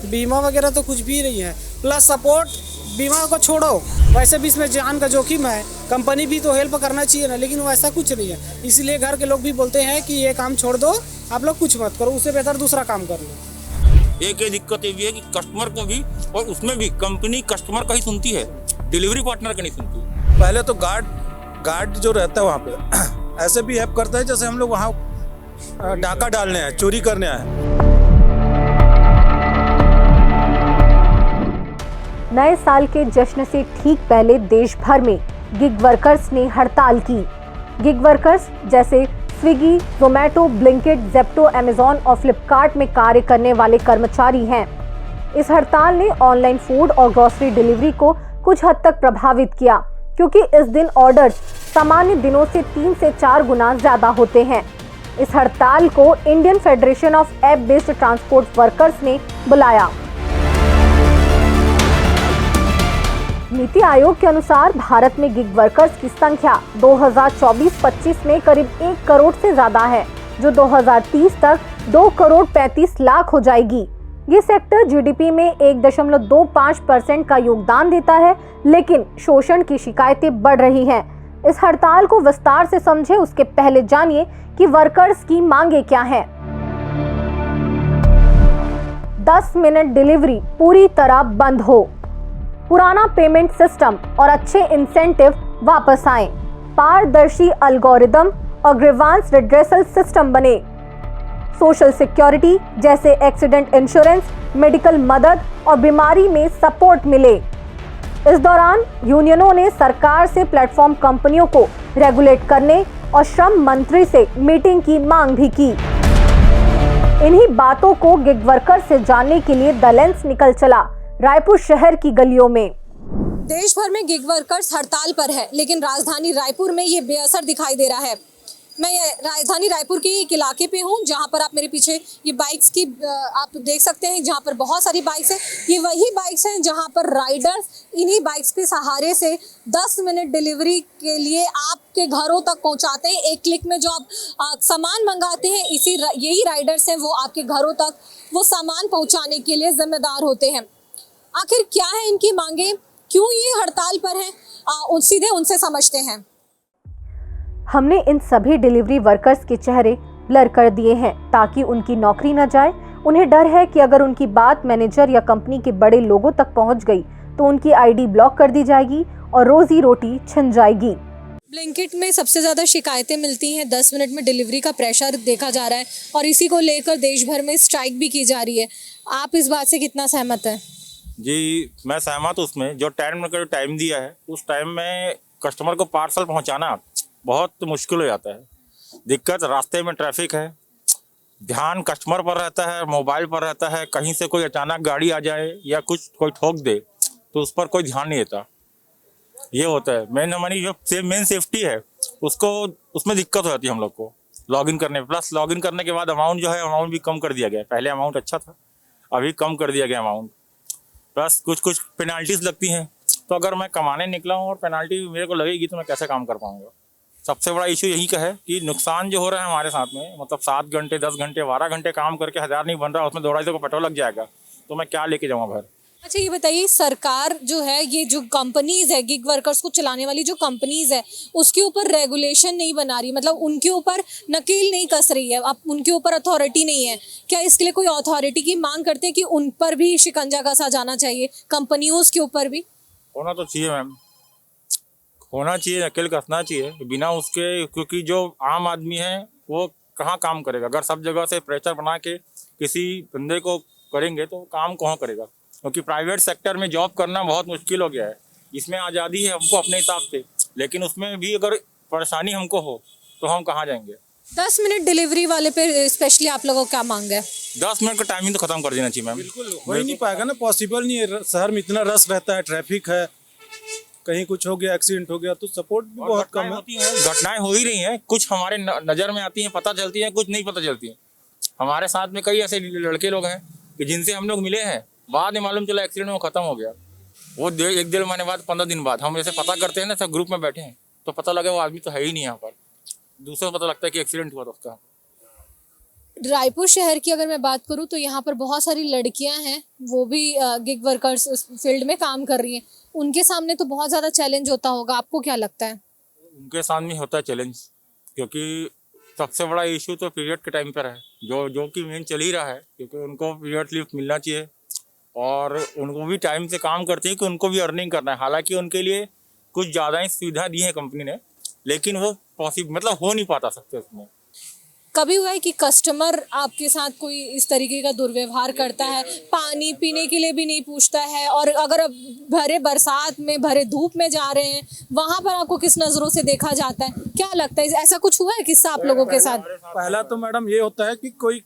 बीमा वगैरह तो कुछ भी नहीं है, प्लस सपोर्ट बीमा को छोड़ो, वैसे भी इसमें जान का जोखिम है, कंपनी भी तो हेल्प करना चाहिए ना, लेकिन वैसा कुछ नहीं है। इसलिए घर के लोग भी बोलते हैं कि ये काम छोड़ दो, आप लोग कुछ मत करो, उससे बेहतर दूसरा काम कर लो। एक ये दिक्कत ये भी है कि कस्टमर को भी, और उसमें भी कंपनी कस्टमर का ही सुनती है, डिलीवरी पार्टनर का नहीं सुनती। पहले तो गार्ड जो रहता है वहाँ पे ऐसे भी हेल्प करता है जैसे हम लोग वहाँ डाका डालने हैं, चोरी करने आए। नए साल के जश्न से ठीक पहले देश भर में गिग वर्कर्स ने हड़ताल की। गिग वर्कर्स जैसे Swiggy, Zomato, Blinkit, Zepto, Amazon और फ्लिपकार्ट में कार्य करने वाले कर्मचारी हैं। इस हड़ताल ने ऑनलाइन फूड और ग्रोसरी डिलीवरी को कुछ हद तक प्रभावित किया, क्योंकि इस दिन ऑर्डर्स सामान्य दिनों से 3 से 4 गुना ज्यादा होते हैं। इस हड़ताल को Indian federation of app based transport workers ने बुलाया। नीति आयोग के अनुसार भारत में गिग वर्कर्स की संख्या 2024-25 में करीब 1 करोड़ से ज्यादा है, जो 2030 तक 2 करोड़ 35 लाख हो जाएगी। ये सेक्टर जीडीपी में 1.25% का योगदान देता है, लेकिन शोषण की शिकायतें बढ़ रही हैं। इस हड़ताल को विस्तार से समझे उसके पहले जानिए कि वर्कर्स की मांगे क्या हैं। 10 मिनट डिलीवरी पूरी तरह बंद हो, पुराना पेमेंट सिस्टम और अच्छे इंसेंटिव वापस आए, पारदर्शी एल्गोरिदम और ग्रीवांस रिड्रेसल सिस्टम बने, सोशल सिक्योरिटी जैसे एक्सीडेंट इंश्योरेंस, मेडिकल मदद और बीमारी में सपोर्ट मिले। इस दौरान यूनियनों ने सरकार से प्लेटफॉर्म कंपनियों को रेगुलेट करने और श्रम मंत्री से मीटिंग की मांग भी की। इन्हीं बातों को गिग वर्कर से जानने के लिए द लेंस निकल चला रायपुर शहर की गलियों में। देश भर में गिग वर्कर्स हड़ताल पर है, लेकिन राजधानी रायपुर में ये बेअसर दिखाई दे रहा है। मैं राजधानी रायपुर के एक इलाके पे हूँ, जहाँ पर आप मेरे पीछे ये बाइक्स की आप देख सकते हैं, जहाँ पर बहुत सारी बाइक्स हैं। ये वही बाइक्स हैं जहाँ पर राइडर्स इन्हीं बाइक्स के सहारे से 10 मिनट डिलीवरी के लिए आपके घरों तक पहुँचाते हैं। एक क्लिक में जो आप सामान मंगाते हैं, यही राइडर्स हैं, वो आपके घरों तक वो सामान पहुँचाने के लिए जिम्मेदार होते हैं। आखिर क्या है इनकी मांगे, क्यों ये हड़ताल पर हैं, सीधे उनसे समझते हैं। हमने इन सभी डिलीवरी वर्कर्स के चेहरे ब्लर कर दिए हैं ताकि उनकी नौकरी न जाए। उन्हें डर है कि अगर उनकी बात मैनेजर या कंपनी के बड़े लोगों तक पहुंच गई तो उनकी आईडी ब्लॉक कर दी जाएगी और रोजी रोटी छिन जाएगी। ब्लिंकिट में सबसे ज़्यादा शिकायतें मिलती हैं, 10 मिनट में डिलीवरी का प्रेशर देखा जा रहा है और इसी को लेकर देश भर में स्ट्राइक भी की जा रही है। आप इस बात से कितना सहमत हैं? जी, मैं सहमत हूँ। उसमें जो टाइम दिया है, उस टाइम में कस्टमर को पार्सल पहुँचाना बहुत मुश्किल हो जाता है। दिक्कत रास्ते में ट्रैफिक है, ध्यान कस्टमर पर रहता है, मोबाइल पर रहता है। कहीं से कोई अचानक गाड़ी आ जाए या कुछ कोई ठोक दे तो उस पर कोई ध्यान नहीं देता। ये होता है। हमारी जो मेन सेफ्टी है उसमें दिक्कत हो जाती है हम लोग को लॉगिन करने। प्लस लॉगिन करने के बाद अमाउंट भी कम कर दिया गया है। पहले अमाउंट अच्छा था, अभी कम कर दिया गया अमाउंट। प्लस कुछ पेनाल्टीज लगती हैं, तो अगर मैं कमाने निकला हूँ और पेनाल्टी मेरे को लगेगी तो मैं कैसे काम कर पाऊँगा। सबसे बड़ा इशू यही का है कि नुकसान जो हो रहा है हमारे साथ में, मतलब 7 घंटे 10 घंटे 12 घंटे काम करके 1000 नहीं बन रहा, उसमें 2-250 को पेट्रोल लग जाएगा, तो मैं क्या लेके जाऊँगा घर। अच्छा, ये बताइए, सरकार जो है, ये जो कंपनीज है, गिग वर्कर्स को चलाने वाली जो कंपनीज है, उसके ऊपर रेगुलेशन नहीं बना रही, मतलब उनके ऊपर नकेल नहीं कस रही है, अब उनके ऊपर अथॉरिटी नहीं है। क्या इसके लिए कोई अथॉरिटी की मांग करते हैं कि उन पर भी शिकंजा कसा जाना चाहिए, कंपनियों के ऊपर भी? होना तो चाहिए मैम, होना चाहिए, नकेल कसना चाहिए बिना उसके, क्योंकि जो आम आदमी है वो कहाँ काम करेगा। अगर सब जगह से प्रेशर बना के किसी बंदे को करेंगे तो काम कहाँ करेगा, क्योंकि प्राइवेट सेक्टर में जॉब करना बहुत मुश्किल हो गया है। इसमें आज़ादी है हमको अपने हिसाब से, लेकिन उसमें भी अगर परेशानी हमको हो तो हम कहाँ जाएंगे। 10 मिनट डिलीवरी वाले पे स्पेशली आप लोगों को क्या मांग है? 10 मिनट का टाइमिंग तो खत्म कर देना चाहिए मैम। बिल्कुल हो ही नहीं पाएगा ना, पॉसिबल नहीं है। शहर में इतना रश रहता है, ट्रैफिक है, कहीं कुछ हो गया, एक्सीडेंट हो गया तो सपोर्ट भी बहुत कम है। घटनाएं हो ही रही हैं, कुछ हमारे नज़र में आती हैं, पता चलती हैं, कुछ नहीं पता चलती हैं। हमारे साथ में कई ऐसे लड़के लोग हैं कि जिनसे हम लोग मिले हैं, बाद में मालूम चला एक्सीडेंट में ख़त्म हो गया। वो 1-1.5 महीने बाद 15 दिन बाद हम ऐसे पता करते हैं ना, सब ग्रुप में बैठे हैं तो पता लगा वो आदमी तो है ही नहीं यहाँ पर। दूसरों को पता लगता है कि एक्सीडेंट हुआ था उसका। रायपुर शहर की अगर मैं बात करूं तो यहाँ पर बहुत सारी लड़कियां हैं, वो भी गिग वर्कर्स उस फील्ड में काम कर रही हैं। उनके सामने तो बहुत ज़्यादा चैलेंज होता होगा, आपको क्या लगता है? उनके सामने होता है चैलेंज, क्योंकि सबसे बड़ा इशू तो पीरियड के टाइम पर है, जो कि मेन चल ही रहा है, क्योंकि उनको पीरियड लिफ्ट मिलना चाहिए और उनको भी टाइम से काम करते हैं कि उनको भी अर्निंग करना है। हालांकि उनके लिए कुछ ज़्यादा ही सुविधा दी है कंपनी ने, लेकिन वो पॉसिबल मतलब हो नहीं पाता सकते उसमें। कभी हुआ है कि कस्टमर आपके साथ कोई इस तरीके का दुर्व्यवहार करता है, पानी पीने के लिए भी नहीं पूछता है, और अगर अब भरे बरसात में भरे धूप में जा रहे हैं वहां पर आपको किस नज़रों से देखा जाता है? क्या लगता है, ऐसा कुछ हुआ है किस्सा आप लोगों के साथ? पहला तो मैडम ये होता है कि कोई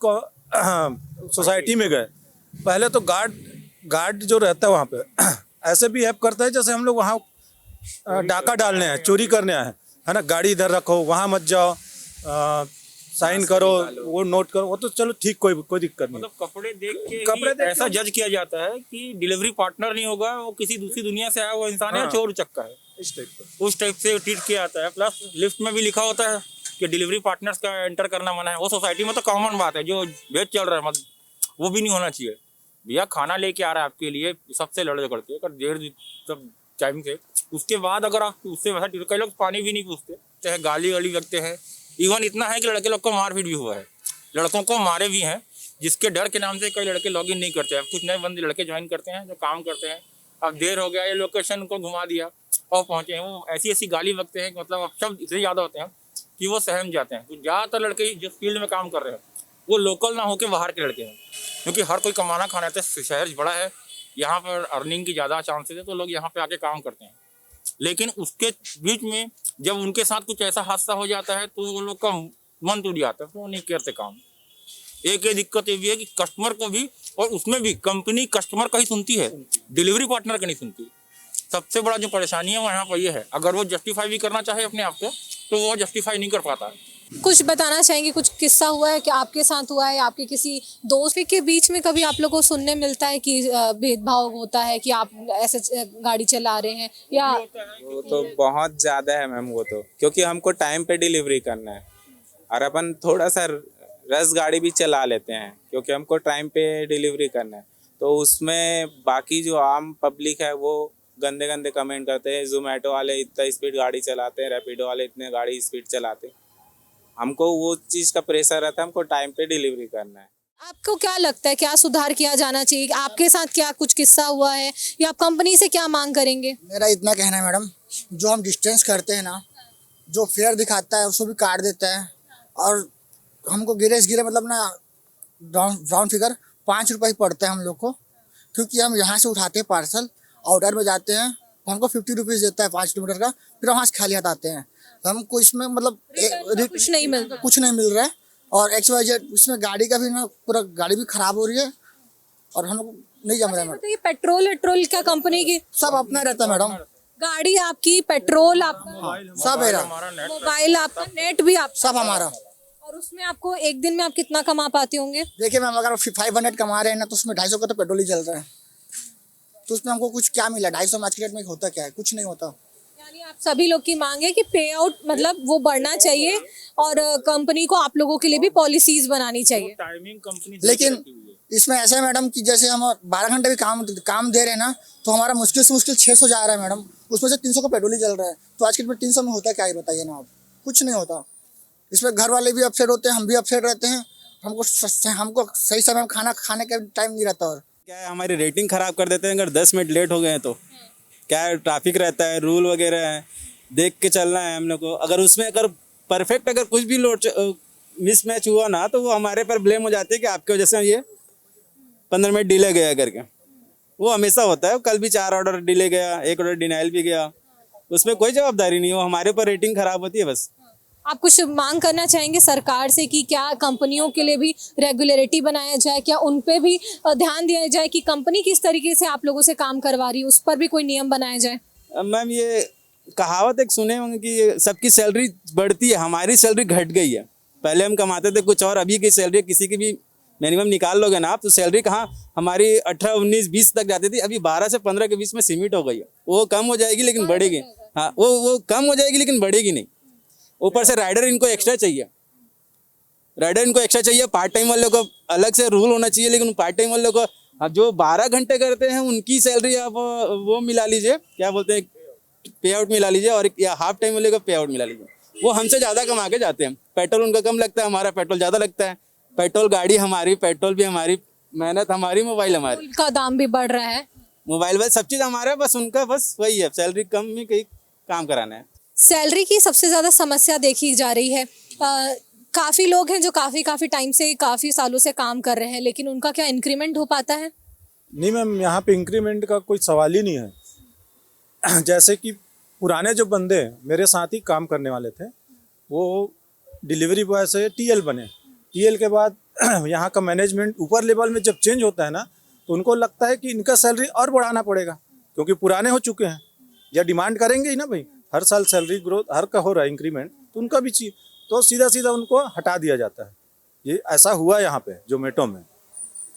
सोसाइटी में गए, पहले तो गार्ड जो रहता है वहाँ पे ऐसे भी हेल्प करता है जैसे हम लोग वहाँ डाका डालने हैं, चोरी करने आए है ना, गाड़ी इधर रखो, वहाँ मत जाओ, साइन करो, वो नोट करो, वो तो चलो ठीक, कोई दिक्कत नहीं। मतलब कपड़े देख के ऐसा जज किया जाता है कि डिलीवरी पार्टनर नहीं होगा, वो किसी दूसरी दुनिया से आया हुआ इंसान है, चोर चक्का है, उस टाइप से ट्रीट किया जाता है। प्लस लिफ्ट में भी लिखा होता है कि डिलीवरी पार्टनर्स का एंटर करना मना है। वो सोसाइटी में तो कॉमन बात है, जो भेद चल रहा है मतलब वो भी नहीं होना चाहिए। भैया खाना लेके आ रहा है आपके लिए, सबसे लड़ झगड़ते हैं देर सब टाइम से, उसके बाद अगर आप उससे वैसा, कई लोग पानी भी नहीं पूछते, चाहे गाली वाली लगते हैं। इवन इतना है कि लड़के लोग को मारपीट भी हुआ है, लड़कों को मारे भी हैं, जिसके डर के नाम से कई लड़के लॉगिन नहीं करते हैं। कुछ नए बंदे लड़के ज्वाइन करते हैं जो काम करते हैं, अब देर हो गया, ये लोकेशन को घुमा दिया और पहुंचे हैं, वो ऐसी ऐसी गाली बकते हैं, मतलब अब शब्द इतने ज़्यादा होते हैं कि वो सहम जाते हैं। तो ज़्यादातर लड़के जिस फील्ड में काम कर रहे हैं वो लोकल ना होकर बाहर के लड़के हैं, क्योंकि हर कोई कमाना खाना है, शहर बड़ा है, यहाँ पर अर्निंग की ज़्यादा चांसेस है, तो लोग यहाँ पे आके काम करते हैं। लेकिन उसके बीच में जब उनके साथ कुछ ऐसा हादसा हो जाता है तो वो लोग का मन टूट जाता है, तो वो नहीं करते काम। एक ये दिक्कत ये भी है कि कस्टमर को भी, और उसमें भी कंपनी कस्टमर का ही सुनती है, डिलीवरी पार्टनर का नहीं सुनती। सबसे बड़ा जो परेशानी है वो यहाँ पर ये है, अगर वो जस्टिफाई भी करना चाहे अपने आप को तो वो जस्टिफाई नहीं कर पाता है। कुछ बताना चाहेंगे, कुछ किस्सा हुआ है कि आपके साथ हुआ है, आपके किसी दोस्त के बीच में कभी आप लोगों को सुनने मिलता है कि भेदभाव होता है कि आप ऐसे गाड़ी चला रहे हैं? या वो तो बहुत ज़्यादा है मैम, वो तो क्योंकि हमको टाइम पे डिलीवरी करना है और अपन थोड़ा सा रस गाड़ी भी चला लेते हैं क्योंकि हमको टाइम पे डिलीवरी करना है, तो उसमें बाकी जो आम पब्लिक है वो गंदे गंदे कमेंट करते हैं, जोमेटो वाले इतना स्पीड गाड़ी चलाते हैं, रैपिडो वाले इतने गाड़ी स्पीड चलाते हैं। हमको वो चीज़ का प्रेशर रहता है, हमको टाइम पे डिलीवरी करना है। आपको क्या लगता है, क्या सुधार किया जाना चाहिए? आपके साथ क्या कुछ किस्सा हुआ है या आप कंपनी से क्या मांग करेंगे? मेरा इतना कहना है मैडम, जो हम डिस्टेंस करते हैं ना, जो फेयर दिखाता है उसको भी काट देता है, और हमको गिरे मतलब ना राउंड फिगर 5 रुपये ही पड़ता है हम लोग को, क्योंकि हम यहाँ से उठाते हैं पार्सल, ऑर्डर में जाते हैं, तो हमको 50 रुपीज़ देता है 5 किलोमीटर का, फिर वहाँ से खाली हाथ आते हैं। तो हमको इसमें मतलब कुछ नहीं मिल रहा है, और XYZ इसमें गाड़ी का भी ना, पूरा गाड़ी भी खराब हो रही है, और हम लोग नहीं जम रहा है मैडम। ये पेट्रोल क्या कंपनी की? सब अपना रहता है मैडम, गाड़ी आपकी, पेट्रोल आपका, सब मेरा, मोबाइल आपका, नेट भी आप, सब हमारा। और उसमें आपको एक दिन में आप कितना कमा पाते होंगे? देखिए मैम, अगर 500 कमा रहे हैं ना, तो उसमें 250 का तो पेट्रोल ही चल रहा है, तो उसमें हमको कुछ क्या मिला? 250 में आज के डेट में होता क्या है? कुछ नहीं होता। यानी आप सभी लोग की मांग है कि पे आउट मतलब वो बढ़ना चाहिए, और कंपनी को आप लोगों के लिए भी पॉलिसीज बनानी चाहिए। टाइमिंग कंपनी, लेकिन इसमें ऐसा है मैडम कि जैसे हम 12 घंटे भी काम दे रहे हैं ना, तो हमारा मुश्किल से मुश्किल 600 जा रहा है मैडम, उसमें से 300 का पेट्रोल ही चल रहा है, तो आज के डेट में 300 में होता क्या है बताइए ना आप? कुछ नहीं होता। इसमें घर वाले भी अपसेट होते हैं, हम भी अपसेट रहते हैं, हमको सही समय खाना खाने का टाइम नहीं रहता। और क्या है, हमारी रेटिंग ख़राब कर देते हैं अगर 10 मिनट लेट हो गए हैं तो। क्या है, ट्रैफिक रहता है, रूल वगैरह है, देख के चलना है हम लोग को। अगर उसमें अगर परफेक्ट अगर कुछ भी मिस मैच हुआ ना, तो वो हमारे पर ब्लेम हो जाती है कि आपकी वजह से ये 15 मिनट डिले गया करके। वो हमेशा होता है, कल भी 4 ऑर्डर डिले गया, 1 ऑर्डर डिनाइल भी गया, उसमें कोई जवाबदारी नहीं हो, हमारे ऊपर रेटिंग ख़राब होती है बस। आप कुछ मांग करना चाहेंगे सरकार से कि क्या कंपनियों के लिए भी रेगुलेरिटी बनाया जाए, क्या उन पे भी ध्यान दिया जाए कि कंपनी किस तरीके से आप लोगों से काम करवा रही है, उस पर भी कोई नियम बनाया जाए? मैम, ये कहावत एक सुने होंगे कि सबकी सैलरी बढ़ती है, हमारी सैलरी घट गई है। पहले हम कमाते थे कुछ और, अभी की सैलरी किसी की भी मिनिमम निकाल लोगे ना आप, तो सैलरी कहाँ हमारी 18, 19, 20 तक जाती थी, अभी 12 से 15 के बीच में सीमित हो गई है। वो कम हो जाएगी लेकिन बढ़ेगी। हाँ, वो कम हो जाएगी लेकिन बढ़ेगी नहीं। ऊपर से राइडर इनको एक्स्ट्रा चाहिए। राइडर इनको एक्स्ट्रा चाहिए, पार्ट टाइम वालों को अलग से रूल होना चाहिए, लेकिन पार्ट टाइम वालों को अब जो 12 घंटे करते हैं उनकी सैलरी आप वो मिला लीजिए, क्या बोलते हैं, पे आउट मिला लीजिए, और या हाफ टाइम वाले को पे आउट मिला लीजिए। वो हमसे ज़्यादा कमा के जाते हैं। पेट्रोल उनका कम लगता है, हमारा पेट्रोल ज़्यादा लगता है। पेट्रोल गाड़ी हमारी, पेट्रोल भी हमारी, मेहनत हमारी, मोबाइल हमारी, का दाम भी बढ़ रहा है। मोबाइल बस सब चीज़ हमारा है, बस उनका बस वही है, सैलरी कम में कहीं काम कराना है। सैलरी की सबसे ज़्यादा समस्या देखी जा रही है। काफ़ी लोग हैं जो काफ़ी टाइम से, काफ़ी सालों से काम कर रहे हैं, लेकिन उनका क्या इंक्रीमेंट हो पाता है? नहीं मैम, यहाँ पे इंक्रीमेंट का कोई सवाल ही नहीं है। जैसे कि पुराने जो बंदे मेरे साथ ही काम करने वाले थे, वो डिलीवरी बॉय से टीएल बने। टीएल के बाद यहाँ का मैनेजमेंट ऊपर लेवल में जब चेंज होता है ना, तो उनको लगता है कि इनका सैलरी और बढ़ाना पड़ेगा, क्योंकि पुराने हो चुके हैं, या डिमांड करेंगे ही ना भाई, हर साल सैलरी ग्रोथ हर का हो रहा है इंक्रीमेंट, तो उनका भी चाहिए, तो सीधा सीधा उनको हटा दिया जाता है। ये ऐसा हुआ यहाँ पे जोमेटो में।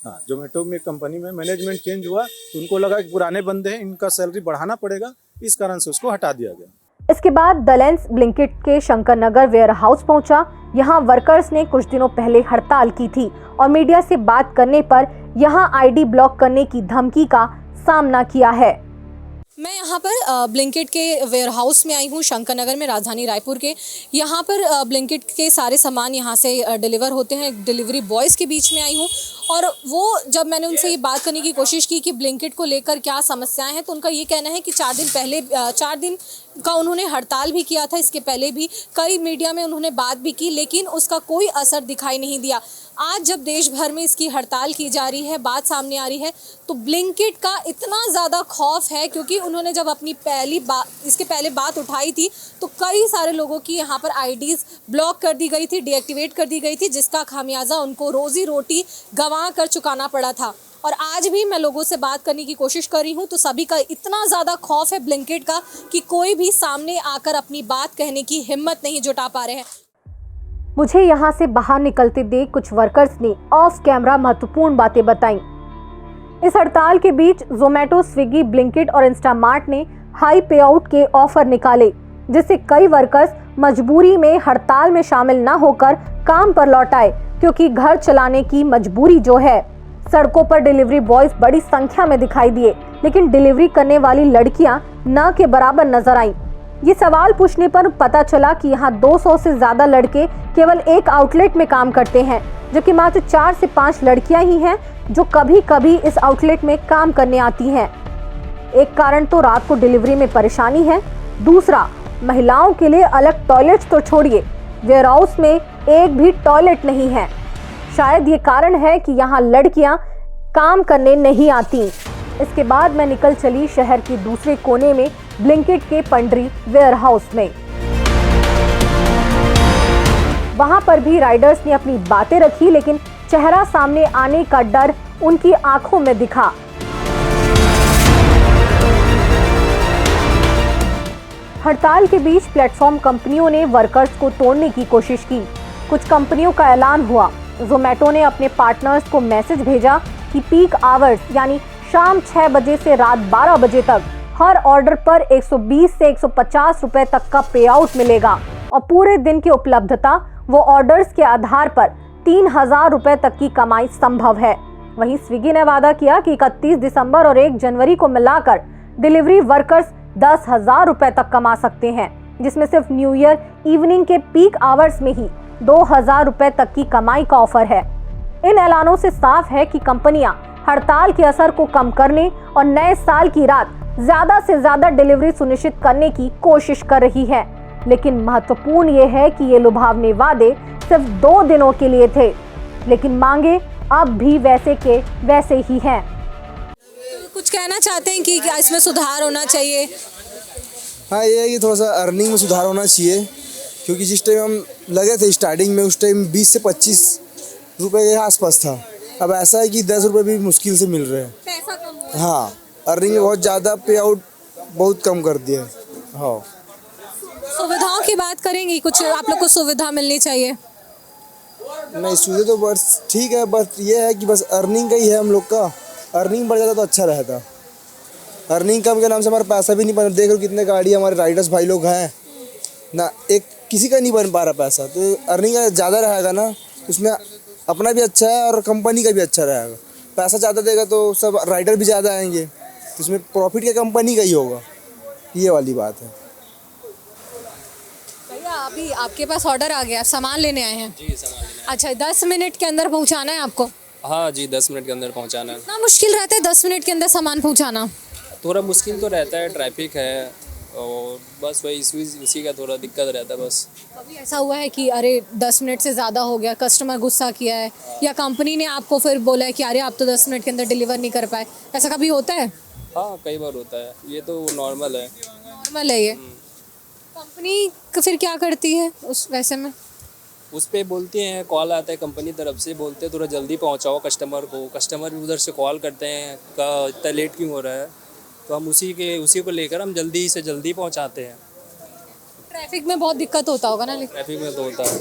हाँ, जोमेटो में कंपनी में मैनेजमेंट चेंज हुआ, तो उनको लगा कि पुराने बंदे हैं, इनका सैलरी बढ़ाना पड़ेगा, इस कारण से उसको हटा दिया गया। इसके बाद द लेंस ब्लिंकिट के शंकर नगर वेयर हाउस पहुंचा। यहां वर्कर्स ने कुछ दिनों पहले हड़ताल की थी और मीडिया से बात करने पर यहां आईडी ब्लॉक करने की धमकी का सामना किया है। मैं यहाँ पर ब्लिंकिट के वेयर हाउस में आई हूँ, शंकर नगर में, राजधानी रायपुर के। यहाँ पर ब्लिंकिट के सारे सामान यहाँ से डिलीवर होते हैं। डिलीवरी बॉयज़ के बीच में आई हूँ, और वो जब मैंने उनसे ये बात करने की कोशिश की कि ब्लिंकिट को लेकर क्या समस्याएं हैं, तो उनका ये कहना है कि 4 दिन का उन्होंने हड़ताल भी किया था। इसके पहले भी कई मीडिया में उन्होंने बात भी की, लेकिन उसका कोई असर दिखाई नहीं दिया। आज जब देश भर में इसकी हड़ताल की जा रही है, बात सामने आ रही है, तो ब्लिंकिट का इतना ज़्यादा खौफ है, क्योंकि उन्होंने जब अपनी इसके पहले बात उठाई थी, तो कई सारे लोगों की यहाँ पर आईडीज़ ब्लॉक कर दी गई थी, डीएक्टिवेट कर दी गई थी, जिसका खामियाजा उनको रोज़ी रोटी गंवा कर चुकाना पड़ा था। और आज भी मैं लोगों से बात करने की कोशिश कर रही हूँ, तो सभी का इतना ज़्यादा खौफ है ब्लिंकिट का कि कोई भी सामने आकर अपनी बात कहने की हिम्मत नहीं जुटा पा रहे हैं। मुझे यहाँ से बाहर निकलते देख कुछ वर्कर्स ने ऑफ कैमरा महत्वपूर्ण बातें बताईं। इस हड़ताल के बीच जोमेटो, स्विगी, ब्लिंकिट और इंस्टामार्ट ने हाई पे आउट के ऑफर निकाले, जिससे कई वर्कर्स मजबूरी में हड़ताल में शामिल न होकर काम पर लौट आए, क्योंकि घर चलाने की मजबूरी जो है। सड़कों पर डिलीवरी बॉयज बड़ी संख्या में दिखाई दिए, लेकिन डिलीवरी करने वाली लड़कियां न के बराबर नजर आईं। ये सवाल पूछने पर पता चला कि यहाँ 200 से ज्यादा लड़के केवल एक आउटलेट में काम करते हैं, जबकि मात्र 4 से 5 लड़कियां ही हैं जो कभी कभी इस आउटलेट में काम करने आती हैं। एक कारण तो रात को डिलीवरी में परेशानी है, दूसरा महिलाओं के लिए अलग टॉयलेट तो छोड़िए, वेयर हाउस में एक भी टॉयलेट नहीं है। शायद ये कारण है कि यहाँ लड़कियां काम करने नहीं आती। इसके बाद मैं निकल चली शहर के दूसरे कोने में ब्लिंकिट के पंडरी वेयर हाउस में। वहां पर भी राइडर्स ने अपनी बातें रखी, लेकिन चेहरा सामने आने का डर उनकी आंखों में दिखा। हड़ताल के बीच प्लेटफॉर्म कंपनियों ने वर्कर्स को तोड़ने की कोशिश की। कुछ कंपनियों का ऐलान हुआ। जोमेटो ने अपने पार्टनर्स को मैसेज भेजा कि पीक आवर्स यानी शाम 6 बजे से रात 12 बजे तक हर ऑर्डर पर 120 से 150 रुपए तक का पे आउट मिलेगा, और पूरे दिन की उपलब्धता वो ऑर्डर्स के आधार पर 3000 रुपए तक की कमाई संभव है। वहीं स्विगी ने वादा किया कि 31 दिसंबर और 1 जनवरी को मिलाकर डिलीवरी वर्कर्स 10,000 रुपए तक कमा सकते हैं, जिसमें सिर्फ न्यू ईयर इवनिंग के पीक आवर्स में ही 2000 रुपए तक की कमाई का ऑफर है। इन ऐलानों से साफ है कि कंपनियां हड़ताल के असर को कम करने और नए साल की रात ज्यादा से ज्यादा डिलीवरी सुनिश्चित करने की कोशिश कर रही है। लेकिन महत्वपूर्ण ये है कि ये लुभावने वादे सिर्फ 2 दिनों के लिए थे, लेकिन मांगे अब भी वैसे के वैसे ही हैं। कुछ कहना चाहते हैं कि इसमें सुधार होना चाहिए? हाँ, ये है कि थोड़ा सा अर्निंग में सुधार होना चाहिए, क्योंकि जिस टाइम हम लगे थे स्टार्टिंग में, उस टाइम 20 से 25 रुपए के आसपास था। अब ऐसा है कि 10 रुपए भी मुश्किल से मिल रहे हैं। पैसा कम हुआ। हाँ, अर्निंग में बहुत ज़्यादा पे आउट बहुत कम कर दिया है। हाँ, सुविधाओं की बात करेंगी, कुछ आप लोग को सुविधा मिलनी चाहिए? नहीं, सुविधा तो बस ठीक है, बस ये है कि बस अर्निंग का ही है हम लोग का। अर्निंग बढ़ जाता तो अच्छा रहता। अर्निंग कम के नाम से हमारा पैसा भी नहीं बन। देख लो कितने गाड़ी हमारे राइडर्स भाई लोग हैं ना, एक किसी का नहीं बन पा रहा पैसा। तो अर्निंग ज़्यादा रहेगा ना उसमें अपना भी अच्छा है और कंपनी का भी अच्छा रहेगा। पैसा ज़्यादा देगा तो सब राइडर भी ज़्यादा आएंगे, तो इसमें प्रॉफिट क्या कंपनी का ही होगा, ये वाली बात है। भैया अभी आपके पास ऑर्डर आ गया, सामान लेने आए हैं? जी सामान लेना अच्छा 10 मिनट के अंदर पहुंचाना है आपको? है। हाँ जी 10 मिनट के अंदर पहुंचाना है। इतना मुश्किल रहता है 10 मिनट के अंदर सामान पहुंचाना? थोड़ा मुश्किल तो रहता है, ट्रैफिक है और बस वही इसी का थोड़ा दिक्कत रहता है बस। कभी ऐसा हुआ है कि अरे 10 मिनट से ज़्यादा हो गया, कस्टमर गुस्सा किया है, या कंपनी ने आपको फिर बोला है कि अरे आप तो 10 मिनट के अंदर डिलीवर नहीं कर पाए, ऐसा कभी होता है? हाँ कई बार होता है, ये तो नॉर्मल है। नॉर्मल है ये। कंपनी फिर क्या करती है उस वैसे में? उस पर बोलते हैं, कॉल आता है कंपनी तरफ से, बोलते हैं थोड़ा जल्दी पहुंचाओ कस्टमर को। कस्टमर भी उधर से कॉल करते हैं का इतना लेट क्यों हो रहा है, तो हम उसी को लेकर हम जल्दी से जल्दी पहुंचाते हैं। ट्रैफिक में बहुत दिक्कत होता होगा ना? लेकिन ट्रैफिक में तो होता है।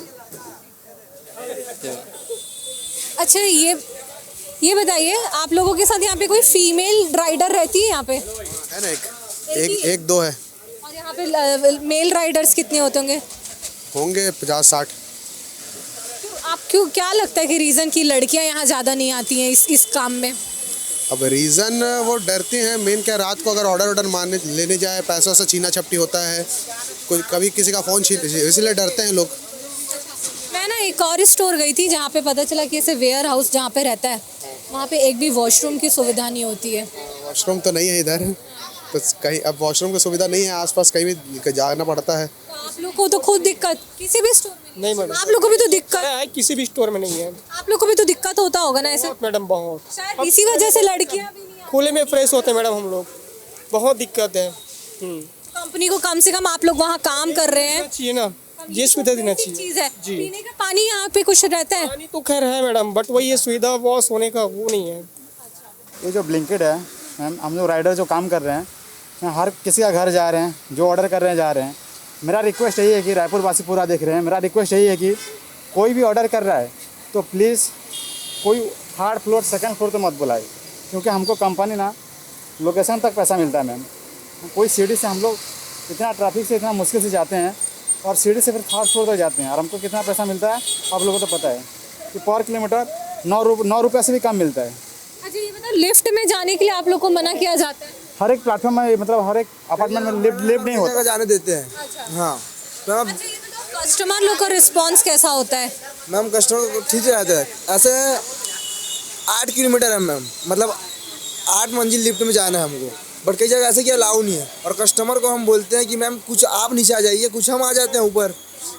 अच्छा ये बताइए, आप लोगों के साथ यहाँ पे कोई फीमेल राइडर रहती है यहाँ पे? है ना, एक दो है। और यहाँ पे मेल राइडर्स कितने होते होंगे 50-60। क्यों क्या लगता है कि रीज़न की लड़कियाँ यहाँ ज़्यादा नहीं आती हैं इस काम में? अब रीज़न वो डरते हैं मेन, क्या रात को अगर ऑर्डर मारने लेने जाए पैसों से छीना छपटी होता है, कोई कभी किसी का फ़ोन छीन, इसलिए डरते हैं लोग। मैं ना एक और स्टोर गई थी जहाँ पे पता चला कि ऐसे वेयर हाउस जहाँ पे रहता है वहाँ पे एक भी वॉशरूम की सुविधा नहीं होती है। वॉशरूम तो नहीं है इधर, तो कहीं अब वॉशरूम की सुविधा नहीं है, आसपास कहीं भी जाना पड़ता है। तो आप लोग को तो खुद दिक्कत किसी भी स्टोर में नहीं मैडम, आप लोग को भी तो दिक्कत है, किसी भी स्टोर में नहीं है आप लोग को भी तो दिक्कत होता होगा ना ऐसे? मैडम, बहुत। शायद इसी वजह से लड़कियाँ भी नहीं खुले में फ्रेश होते हैं मैडम हम लोग, बहुत दिक्कत है। कंपनी को कम से कम आप लोग वहाँ काम कर रहे हैं, चाहिए ना, ये सुविधा देना चाहिए। चीज़ है जी। पीने का पानी यहाँ पे कुछ रहता है? पानी तो खैर है मैडम, बट वही ये सुविधा वॉश होने का वो नहीं है। ये जो ब्लिंकिट है मैम, हम लोग राइडर जो काम कर रहे हैं, हर किसी का घर जा रहे हैं, जो ऑर्डर कर रहे हैं जा रहे हैं। मेरा रिक्वेस्ट यही है कि रायपुर वासी पूरा देख रहे हैं, मेरा रिक्वेस्ट यही है कि कोई भी ऑर्डर कर रहा है तो प्लीज़ कोई थर्ड फ्लोर सेकंड फ्लोर तो मत बुलाए, क्योंकि हमको कंपनी ना लोकेशन तक पैसा मिलता है मैम। कोई सीढ़ी से हम लोग इतना ट्रैफिक से इतना मुश्किल से जाते हैं और सीढ़ी से फिर थर्ड फ्लोर तक जाते हैं, और हमको कितना पैसा मिलता है आप लोगों को तो पता है कि पर किलोमीटर 9 रुपये से भी कम मिलता है। अच्छा ये मतलब लिफ्ट में जाने के लिए आप लोग को मना किया जाता है? हर एक प्लेटफॉर्म में, मतलब हर एक अपार्टमेंट में लिफ्ट नहीं होता, जाने देते हैं। अच्छा। हाँ मैम, अच्छा ये बताओ कस्टमर लोग का रिस्पांस कैसा होता है? मैम कस्टमर को ठीक रहता है। ऐसे 8 किलोमीटर है मैम, मतलब 8 मंजिल लिफ्ट में जाना है हमको, बट कई जगह ऐसे कि अलाउ नहीं है, और कस्टमर को हम बोलते हैं कि मैम कुछ आप नीचे आ जाइए, कुछ हम आ जाते हैं ऊपर,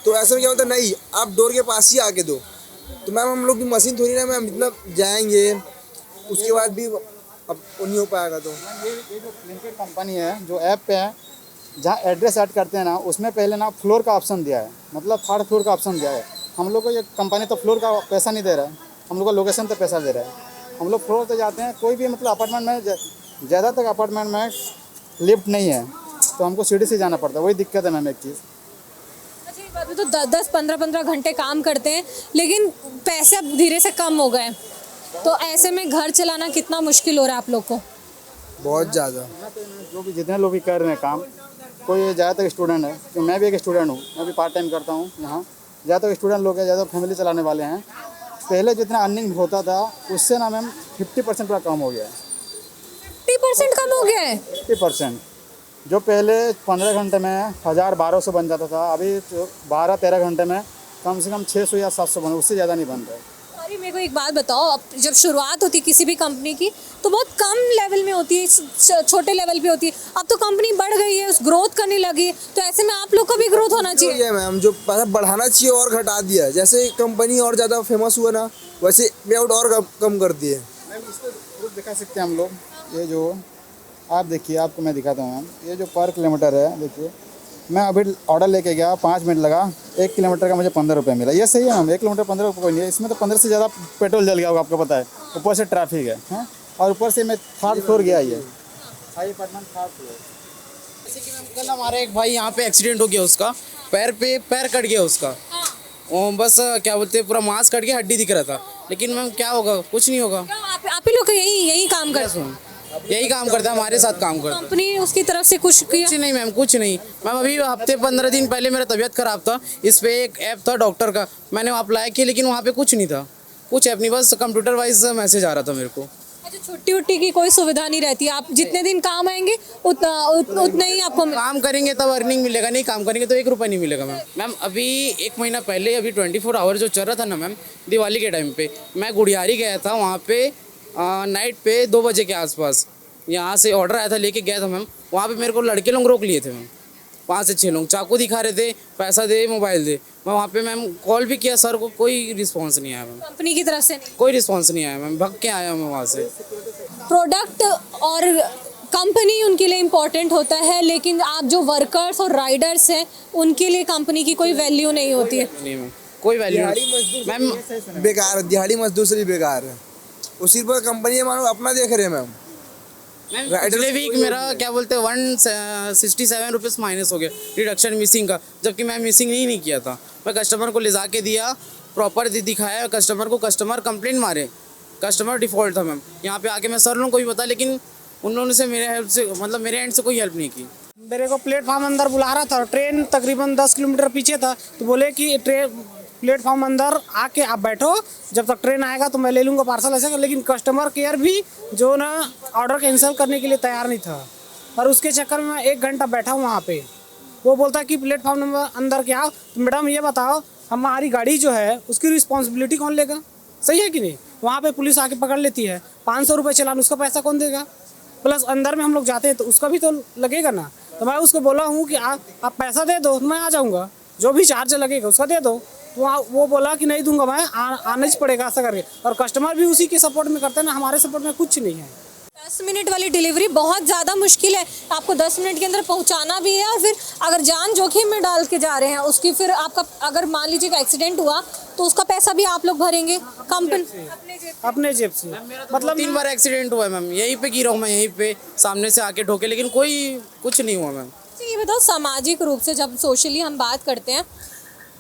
तो ऐसा क्या होता है, नहीं आप डोर के पास ही आके दो। तो मैम हम लोग की मशीन थोड़ी ना मैम, इतना जाएंगे उसके बाद भी अब नहीं हो पाएगा। तो ये जो ब्लिंकिट कंपनी है जो ऐप पे है, जहाँ एड्रेस ऐड करते हैं ना, उसमें पहले ना फ्लोर का ऑप्शन दिया है, मतलब थर्ड फ्लोर का ऑप्शन दिया है। हम लोग को ये कंपनी तो फ्लोर का पैसा नहीं दे रहा है, हम लोग को लोकेशन पे पैसा दे रहा है। हम लोग फ्लोर पे जाते हैं, कोई भी मतलब अपार्टमेंट में, ज़्यादातर अपार्टमेंट में लिफ्ट नहीं है, तो हमको सीढ़ी से जाना पड़ता है, वही दिक्कत है मैम एक चीज़। अच्छा ये बात तो 10-15 घंटे काम करते हैं, लेकिन पैसे अब धीरे से कम हो गए, तो ऐसे में घर चलाना कितना मुश्किल हो रहा है आप लोग को? बहुत ज़्यादा। जो भी जितने लोग भी कर रहे हैं काम, कोई ज़्यादातर स्टूडेंट है, तो मैं भी एक स्टूडेंट हूँ, मैं भी पार्ट टाइम करता हूँ यहाँ। ज़्यादातर स्टूडेंट लोग हैं, ज़्यादा फैमिली चलाने वाले हैं। पहले जितना अर्निंग होता था उससे ना मैम 50% पूरा कम हो गया है। 50% कम हो गया है? 50%। जो पहले 15 घंटे में 1000-1200 बन जाता था, अभी 12-13 घंटे में कम से कम 600 या 700 बन, उससे ज़्यादा नहीं बन रहा है। अरे मेरे को एक बात बताओ, अब जब शुरुआत होती है किसी भी कंपनी की तो बहुत कम लेवल में होती है, छोटे लेवल पे होती है। अब तो कंपनी बढ़ गई है, उस ग्रोथ करने लगी है, तो ऐसे में आप लोग का भी ग्रोथ होना चाहिए। ये मैम जो पैसा बढ़ाना चाहिए और घटा दिया, जैसे कंपनी और ज़्यादा फेमस हुआ ना, वैसे पे आउट और कम कर दिए। मैम इसको प्रूफ दिखा सकते हैं हम लोग, ये जो आप देखिए, आपको मैं दिखाता हूँ मैम, ये जो पर किलोमीटर है, देखिए मैं अभी ऑर्डर लेके गया, 5 मिनट लगा, 1 किलोमीटर का मुझे 15 रुपये मिला। ये सही है मैम, 1 किलोमीटर 15 रुपये कोई नहीं है, इसमें तो 15 से ज़्यादा पेट्रोल जल गया होगा, आपको पता है। ऊपर से ट्रैफिक है, हैं, और ऊपर से मैं थर्ड फ्लोर गया, ये हाई अपार्टमेंट थर्ड फ्लोर। जैसे कि मैम कल हमारा एक भाई यहाँ पे एक्सीडेंट हो गया, उसका पैर कट गया उसका, वो बस क्या बोलते हैं पूरा मांस कट के हड्डी दिख रहा था, लेकिन मैम क्या होगा, कुछ नहीं होगा। आप ही लोग यही काम करते हैं? यही काम करता है, हमारे साथ काम करता है। कंपनी उसकी तरफ से कुछ किया? कुछ नहीं मैम, कुछ नहीं मैम। अभी हफ्ते 15 दिन पहले मेरा तबीयत खराब था, इस पे एक ऐप था डॉक्टर का, मैंने अप्लाई किया लेकिन वहाँ पे कुछ नहीं था, कुछ ऐप नहीं, बस कंप्यूटर वाइज मैसेज आ रहा था मेरे को। अच्छा, छुट्टी उट्टी की कोई सुविधा नहीं रहती? आप जितने दिन काम आएंगे उतना ही आपको काम करेंगे तब अर्निंग मिलेगा, नहीं काम करेंगे तो 1 रुपया नहीं मिलेगा मैम। मैम अभी 1 महीना पहले, अभी 24 आवर जो चल रहा था ना मैम, दिवाली के टाइम पे मैं गुड़ियारी गया था, वहाँ पे नाइट पे 2 बजे के आसपास यहाँ से ऑर्डर आया था, लेके गया था मैम। वहाँ पे मेरे को लड़के लोग रोक लिए थे मैम, 5 से 6 लोग, चाकू दिखा रहे थे, पैसा दे, मोबाइल दे। मैं वहाँ पे मैम कॉल भी किया सर को, कोई रिस्पांस नहीं आया मैम, कंपनी की तरफ से नहीं? कोई रिस्पांस नहीं आया मैम, भग के आया मैं वहाँ से। प्रोडक्ट और कंपनी उनके लिए इम्पोर्टेंट होता है, लेकिन आप जो वर्कर्स और राइडर्स हैं उनके लिए कंपनी की कोई वैल्यू नहीं होती है। नहीं मैम, कोई वैल्यू नहीं मैम, बेकार, दिहाड़ी मजदूर से भी बेकार है। उसी पर कंपनी मानो अपना देख रहे हैं मैम। पिछले वीक मेरा क्या बोलते हैं 167 रुपीज़ माइनस हो गया रिडक्शन मिसिंग का, जबकि मैं मिसिंग नहीं किया था। मैं कस्टमर को ले जा के दिया, प्रॉपर दिखाया कस्टमर को, कस्टमर कंप्लेंट मारे, कस्टमर डिफ़ॉल्ट था मैम। यहाँ पे आके मैं सर लोगों को भी बता, लेकिन उन लोगों से मेरे हेल्प से, मतलब मेरे एंड से कोई हेल्प नहीं की। मेरे को प्लेटफॉर्म अंदर बुला रहा था, ट्रेन तकरीबन 10 किलोमीटर पीछे था, तो बोले कि प्लेटफॉर्म अंदर आके आप बैठो, जब तक ट्रेन आएगा तो मैं ले लूँगा पार्सल, ऐसा। लेकिन कस्टमर केयर भी जो ना ऑर्डर कैंसिल करने के लिए तैयार नहीं था, और उसके चक्कर में मैं 1 घंटा बैठा हूँ वहाँ पे। वो बोलता कि प्लेटफॉर्म नंबर अंदर क्या हो, तो मैडम ये बताओ हमारी गाड़ी जो है उसकी रिस्पॉन्सिबिलिटी कौन लेगा? सही है कि नहीं? वहाँ पे पुलिस आके पकड़ लेती है, 500 रुपये चालान, उसका पैसा कौन देगा? प्लस अंदर में हम लोग जाते हैं तो उसका भी तो लगेगा ना। तो मैं उसको बोला हूँ कि आप पैसा दे दो, मैं आ जाऊँगा, जो भी चार्ज लगेगा उसका दे दो। तो वो बोला कि नहीं दूंगा मैं, आना ही पड़ेगा, ऐसा करके। और कस्टमर भी उसी के सपोर्ट में करते हैं ना, हमारे सपोर्ट में कुछ नहीं है। 10 मिनट वाली डिलीवरी बहुत ज़्यादा मुश्किल है, आपको 10 मिनट के अंदर पहुंचाना भी है, और फिर अगर जान जोखिम में डाल के जा रहे हैं उसकी, फिर आपका अगर मान लीजिए कि एक्सीडेंट हुआ तो उसका पैसा भी आप लोग भरेंगे कंपनी अपने जेब से। मतलब 3 बार एक्सीडेंट हुआ है मैम, यहीं पे गिरा हूँ मैं, यहीं पे सामने से आके ठोके, लेकिन कोई कुछ नहीं हुआ मैम। ये बताओ, सामाजिक रूप से जब सोशली हम बात करते हैं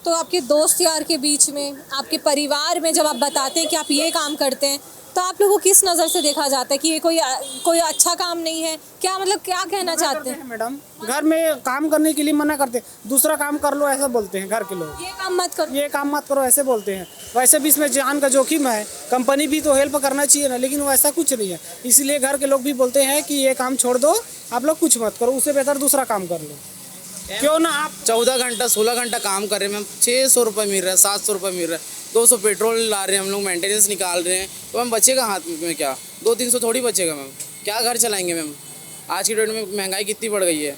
तो आपके दोस्त यार के बीच में, आपके परिवार में जब आप बताते हैं कि आप ये काम करते हैं, तो आप लोगों को किस नज़र से देखा जाता है कि ये कोई अच्छा काम नहीं है? क्या मतलब क्या कहना चाहते हैं? मैडम घर में काम करने के लिए मना करते हैं, दूसरा काम कर लो ऐसा बोलते हैं घर के लोग। ये काम मत करो, ये काम मत करो ऐसे बोलते हैं। वैसे भी इसमें जान का जोखिम है, कंपनी भी तो हेल्प करना चाहिए ना, लेकिन वैसा कुछ नहीं है। इसलिए घर के लोग भी बोलते हैं कि ये काम छोड़ दो, आप लोग कुछ मत करो, उससे बेहतर दूसरा काम कर लो। क्यों ना आप 14 घंटा 16 घंटा काम कर रहे हैं मैम, 600 रुपये मिल रहा है, 700 रुपये मिल रहा है, 200 पेट्रोल ला रहे हैं हम लोग, मेंटेनेंस निकाल रहे हैं, तो मैम बचेगा हाथ में क्या? 200-300 थोड़ी बचेगा मैम, क्या घर चलाएंगे मैम? आज की डेट में महंगाई कितनी बढ़ गई है,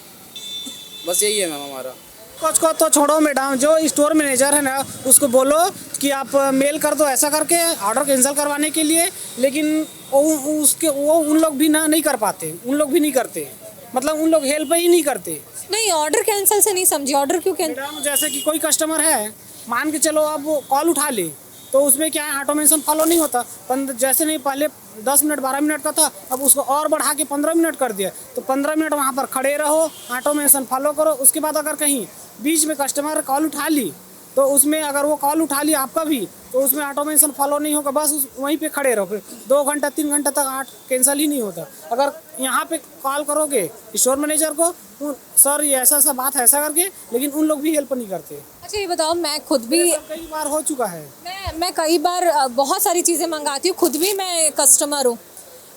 बस यही है मैम हमारा। कुछ को तो छोड़ो मैडम, जो स्टोर मैनेजर है ना उसको बोलो कि आप मेल कर दो ऐसा करके ऑर्डर कैंसिल करवाने के लिए, लेकिन वो उन लोग भी ना नहीं कर पाते, उन लोग भी नहीं करते, मतलब उन लोग हेल्प ही नहीं करते। नहीं, ऑर्डर कैंसिल से नहीं समझी, ऑर्डर क्यों कैंसिल? जैसे कि कोई कस्टमर है, मान के चलो अब वो कॉल उठा ले, तो उसमें क्या है ऑटोमेशन फॉलो नहीं होता। जैसे नहीं पहले 10 मिनट 12 मिनट का था, अब उसको और बढ़ा के 15 मिनट कर दिया, तो 15 मिनट वहाँ पर खड़े रहो, ऑटोमेशन फॉलो करो। उसके बाद अगर कहीं बीच में कस्टमर कॉल उठा ली, तो उसमें अगर वो कॉल उठा लिया आपका भी, तो उसमें ऑटोमेशन फॉलो नहीं होगा, बस वहीं पे खड़े रहो, फिर 2 घंटा 3 घंटा तक कैंसिल ही नहीं होता। अगर यहाँ पे कॉल करोगे स्टोर मैनेजर को, सर ये ऐसा बात है ऐसा करके, लेकिन उन लोग भी हेल्प नहीं करते। अच्छा ये बताओ, मैं खुद भी कई बार हो चुका है, मैं कई बार बहुत सारी चीज़ें मंगाती हूँ, खुद भी मैं कस्टमर हूँ।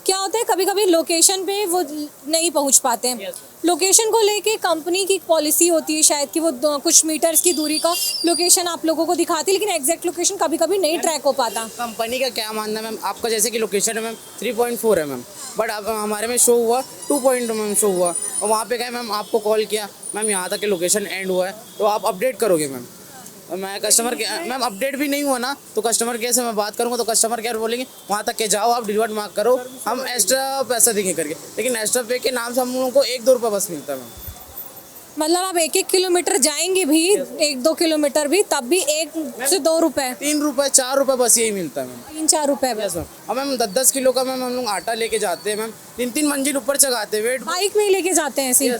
क्या होता है, कभी कभी लोकेशन पे वो नहीं पहुंच पाते हैं। लोकेशन को लेके कंपनी की पॉलिसी होती है शायद कि वो कुछ मीटर्स की दूरी का लोकेशन आप लोगों को दिखाती है, लेकिन एग्जैक्ट लोकेशन कभी कभी नहीं ट्रैक हो पाता। कंपनी का क्या मानना है मैम, आपका जैसे कि लोकेशन है मैम 3.4 है मैम, बट आप हमारे में शो हुआ 2 मैम शो हुआ, और वहाँ पे गए मैम, आपको कॉल किया मैम यहाँ तक के लोकेशन एंड हुआ है, तो आप अपडेट करोगे मैम। मैं कस्टमर के मैम अपडेट भी नहीं हुआ ना, तो कस्टमर केयर से मैं बात करूँगा, तो कस्टमर केयर बोलेंगे वहाँ तक के जाओ, आप डिलीवर मार्क करो, हम एक्स्ट्रा पैसा देंगे करके, लेकिन एक्स्ट्रा पे के नाम से हम लोगों को 1-2 रुपये बस मिलता है मैम। मतलब आप 1-1 किलोमीटर जाएंगे भी, 1-2 किलोमीटर भी, तब भी 1 से 2 रुपये, 3 रुपये 4 रुपये बस यही मिलता है मैम, 3-4 रुपये बस। और मैम 10-10 किलो का मैम हम लोग आटा लेके जाते हैं मैम, 3-3 मंजिल ऊपर चढ़ाते हैं, वेट बाइक में लेके जाते हैं ऐसे।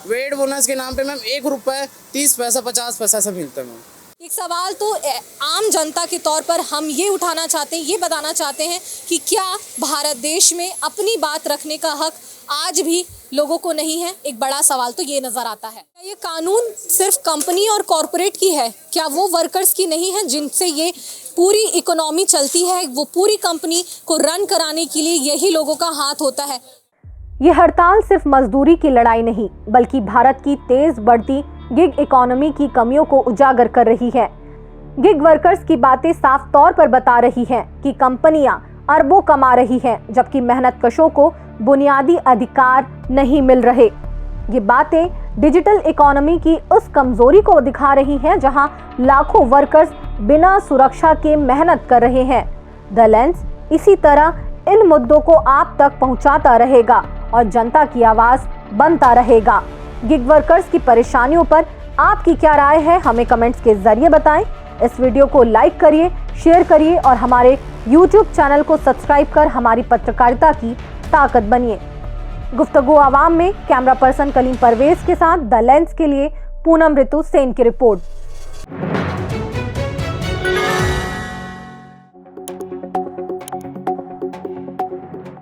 वेट बोनस के नाम पे मैम 1 रुपये 30 पैसा 50 पैसा ऐसा मिलता है मैम। एक सवाल तो आम जनता के तौर पर हम ये उठाना चाहते हैं, ये बताना चाहते हैं कि क्या भारत देश में अपनी बात रखने का हक आज भी लोगों को नहीं है? एक बड़ा सवाल तो ये नज़र आता है। ये कानून सिर्फ कंपनी और कॉरपोरेट की है, क्या वो वर्कर्स की नहीं है जिनसे ये पूरी इकोनॉमी चलती है? वो पूरी कंपनी को रन कराने के लिए यही लोगों का हाथ होता है। ये हड़ताल सिर्फ मजदूरी की लड़ाई नहीं, बल्कि भारत की तेज बढ़ती गिग इकोनॉमी की कमियों को उजागर कर रही है। गिग वर्कर्स की बातें साफ तौर पर बता रही हैं कि कंपनियां अरबों कमा रही हैं, जबकि मेहनतकशों को बुनियादी अधिकार नहीं मिल रहे। ये बातें डिजिटल इकोनॉमी की उस कमजोरी को दिखा रही हैं जहां लाखों वर्कर्स बिना सुरक्षा के मेहनत कर रहे हैं। द लेंस इसी तरह इन मुद्दों को आप तक पहुंचाता रहेगा और जनता की आवाज बनता रहेगा। गिग वर्कर्स की परेशानियों पर आपकी क्या राय है, हमें कमेंट्स के जरिए बताएं। इस वीडियो को लाइक करिए, शेयर करिए और हमारे YouTube चैनल को सब्सक्राइब कर हमारी पत्रकारिता की ताकत बनिए। गुफ्तगू आवाम में कैमरा पर्सन कलीम परवेज के साथ द लेंस के लिए पूनम ऋतु सेन की रिपोर्ट।